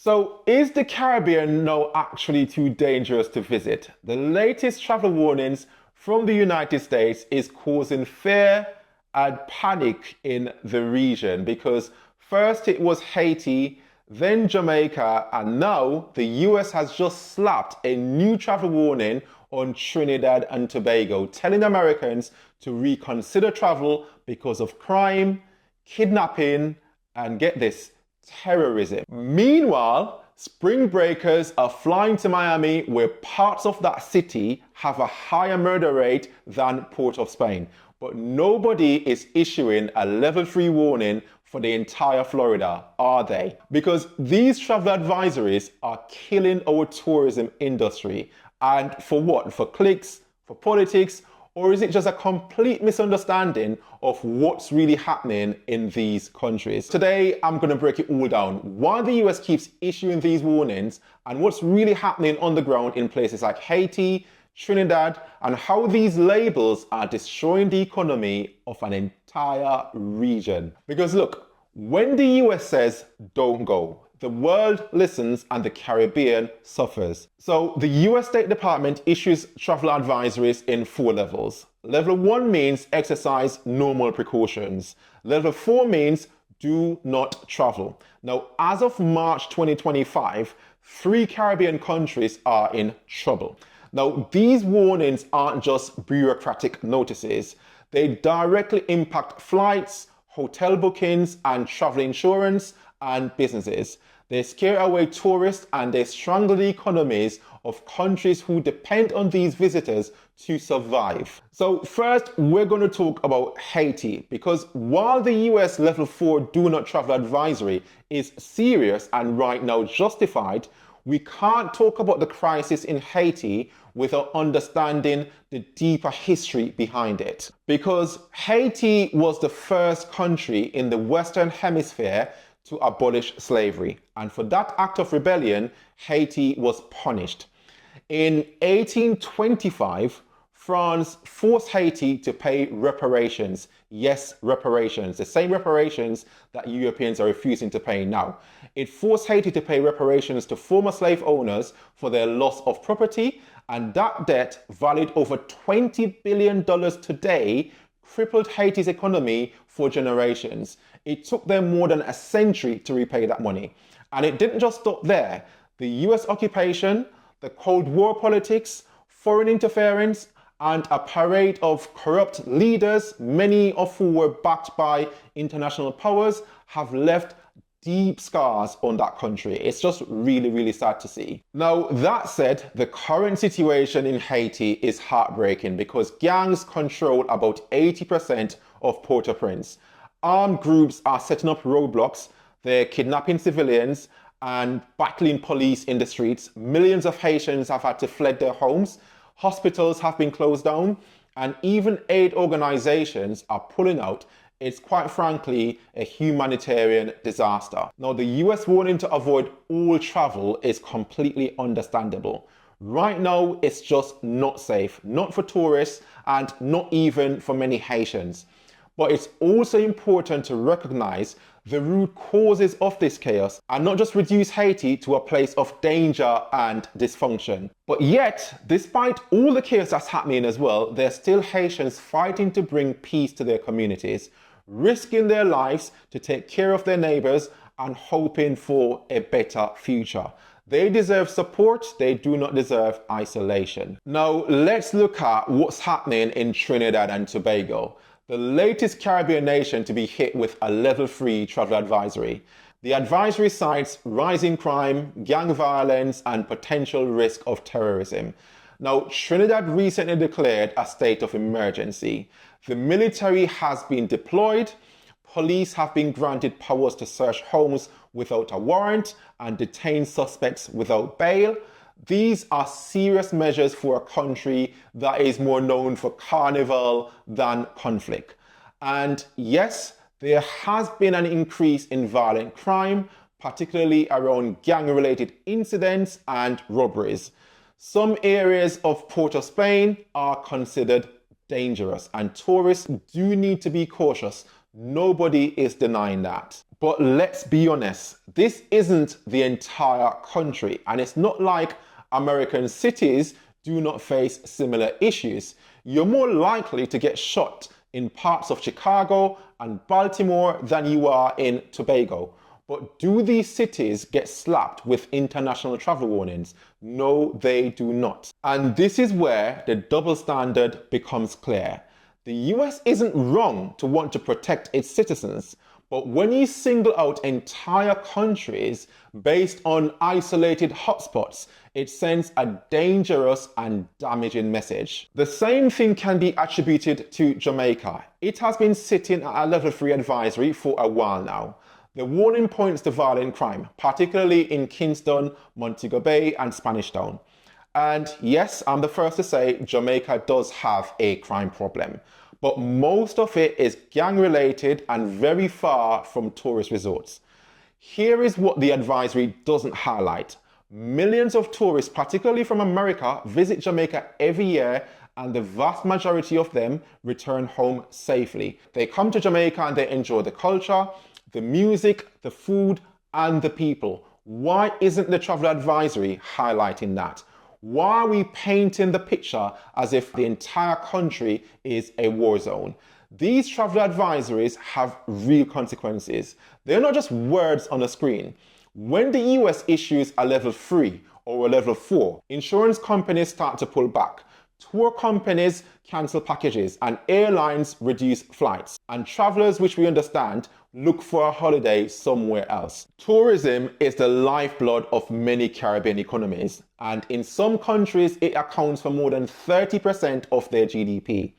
So, is the Caribbean now actually too dangerous to visit? The latest travel warnings from the United States is causing fear and panic in the region because first it was Haiti, then Jamaica, and now the US has just slapped a new travel warning on Trinidad and Tobago, telling Americans to reconsider travel because of crime, kidnapping, and get this, terrorism. Meanwhile, spring breakers are flying to Miami, where parts of that city have a higher murder rate than Port of Spain. But nobody is issuing a level 3 warning for the entire Florida, are they? Because these travel advisories are killing our tourism industry. And for what? For clicks? For politics? Or is it just a complete misunderstanding of what's really happening in these countries? Today, I'm going to break it all down. Why the US keeps issuing these warnings and what's really happening on the ground in places like Haiti, Trinidad, and how these labels are destroying the economy of an entire region. Because look, when the US says don't go, the world listens and the Caribbean suffers. So the US State Department issues travel advisories in 4 levels. Level 1 means exercise normal precautions. Level 4 means do not travel. Now, as of March 2025, 3 Caribbean countries are in trouble. Now, these warnings aren't just bureaucratic notices. They directly impact flights, hotel bookings, and travel insurance and businesses. They scare away tourists and they strangle the economies of countries who depend on these visitors to survive. So first, we're going to talk about Haiti, because while the US level 4 do not travel advisory is serious and right now justified, we can't talk about the crisis in Haiti without understanding the deeper history behind it. Because Haiti was the first country in the Western Hemisphere to abolish slavery. And for that act of rebellion, Haiti was punished. In 1825, France forced Haiti to pay reparations. Yes, reparations. The same reparations that Europeans are refusing to pay now. It forced Haiti to pay reparations to former slave owners for their loss of property, and that debt, valued over $20 billion today, crippled Haiti's economy for generations. It took them more than a century to repay that money. And it didn't just stop there. The US occupation, the Cold War politics, foreign interference, and a parade of corrupt leaders, many of who were backed by international powers, have left deep scars on that country. It's just really, really sad to see. Now, that said, the current situation in Haiti is heartbreaking because gangs control about 80% of Port-au-Prince. Armed groups are setting up roadblocks, they're kidnapping civilians and battling police in the streets. Millions of Haitians have had to flee their homes. Hospitals have been closed down, and even aid organizations are pulling out. It's quite frankly a humanitarian disaster. Now, the US warning to avoid all travel is completely understandable. Right now, it's just not safe, not for tourists and not even for many Haitians. But it's also important to recognize the root causes of this chaos and not just reduce Haiti to a place of danger and dysfunction. But yet, despite all the chaos that's happening as well, there's still Haitians fighting to bring peace to their communities, risking their lives to take care of their neighbors and hoping for a better future. They deserve support, they do not deserve isolation. Now, let's look at what's happening in Trinidad and Tobago, the latest Caribbean nation to be hit with a level 3 travel advisory. The advisory cites rising crime, gang violence, and potential risk of terrorism. Now, Trinidad recently declared a state of emergency. The military has been deployed, police have been granted powers to search homes without a warrant and detain suspects without bail. These are serious measures for a country that is more known for carnival than conflict. And yes, there has been an increase in violent crime, particularly around gang-related incidents and robberies. Some areas of Port of Spain are considered dangerous, and tourists do need to be cautious. Nobody is denying that. But let's be honest, this isn't the entire country, and it's not like American cities do not face similar issues. You're more likely to get shot in parts of Chicago and Baltimore than you are in Tobago. But do these cities get slapped with international travel warnings? No, they do not. And this is where the double standard becomes clear. The US isn't wrong to want to protect its citizens, but when you single out entire countries based on isolated hotspots, it sends a dangerous and damaging message. The same thing can be attributed to Jamaica. It has been sitting at a level 3 advisory for a while now. The warning points to violent crime, particularly in Kingston, Montego Bay and Spanish Town. And yes, I'm the first to say Jamaica does have a crime problem, but most of it is gang related and very far from tourist resorts. Here is what the advisory doesn't highlight. Millions of tourists, particularly from America, visit Jamaica every year, and the vast majority of them return home safely. They come to Jamaica and they enjoy the culture, the music, the food, and the people. Why isn't the travel advisory highlighting that? Why are we painting the picture as if the entire country is a war zone? These travel advisories have real consequences. They're not just words on a screen. When the US issues a level 3 or a level 4, insurance companies start to pull back. Tour companies cancel packages and airlines reduce flights. And travelers, which we understand, look for a holiday somewhere else. Tourism is the lifeblood of many Caribbean economies, and in some countries it accounts for more than 30% of their GDP.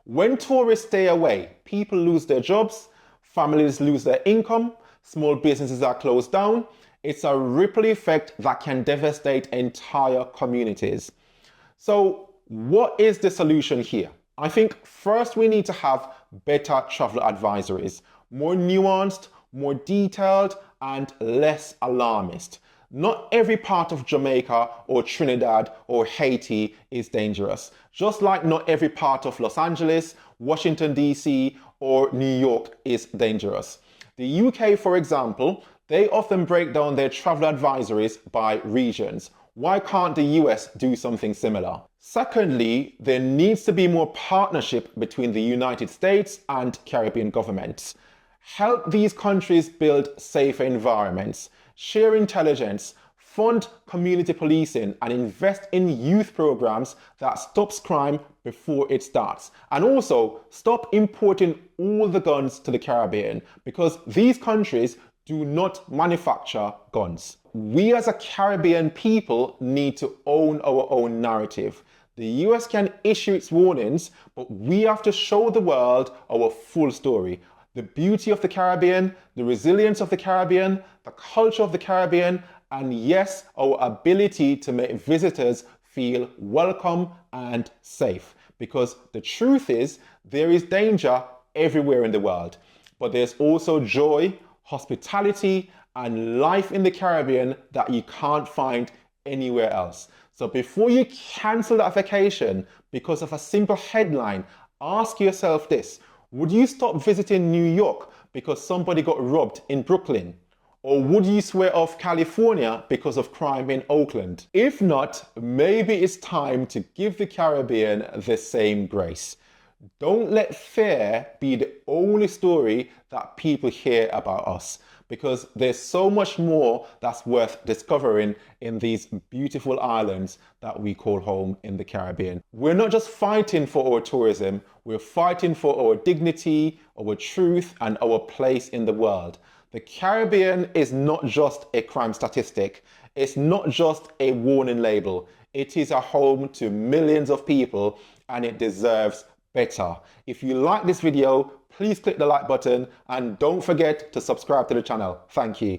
When tourists stay away, people lose their jobs, families lose their income, small businesses are closed down. It's a ripple effect that can devastate entire communities. So what is the solution here? I think first we need to have better travel advisories, more nuanced, more detailed, and less alarmist. Not every part of Jamaica or Trinidad or Haiti is dangerous, just like not every part of Los Angeles, Washington, D.C. or New York is dangerous. The UK, for example, they often break down their travel advisories by regions. Why can't the US do something similar? Secondly, there needs to be more partnership between the United States and Caribbean governments. Help these countries build safer environments, share intelligence, fund community policing, and invest in youth programs that stops crime before it starts. And also stop importing all the guns to the Caribbean, because these countries do not manufacture guns. We as a Caribbean people need to own our own narrative. The US can issue its warnings, but we have to show the world our full story. The beauty of the Caribbean, the resilience of the Caribbean, the culture of the Caribbean, and yes, our ability to make visitors feel welcome and safe. Because the truth is, there is danger everywhere in the world, but there's also joy, hospitality, and life in the Caribbean that you can't find anywhere else. So before you cancel that vacation because of a simple headline, ask yourself this: would you stop visiting New York because somebody got robbed in Brooklyn? Or would you swear off California because of crime in Oakland? If not, maybe it's time to give the Caribbean the same grace. Don't let fear be the only story that people hear about us, because there's so much more that's worth discovering in these beautiful islands that we call home in the Caribbean. We're not just fighting for our tourism, we're fighting for our dignity, our truth, and our place in the world. The Caribbean is not just a crime statistic. It's not just a warning label. It is a home to millions of people, and it deserves better. If you like this video, please click the like button and don't forget to subscribe to the channel. Thank you.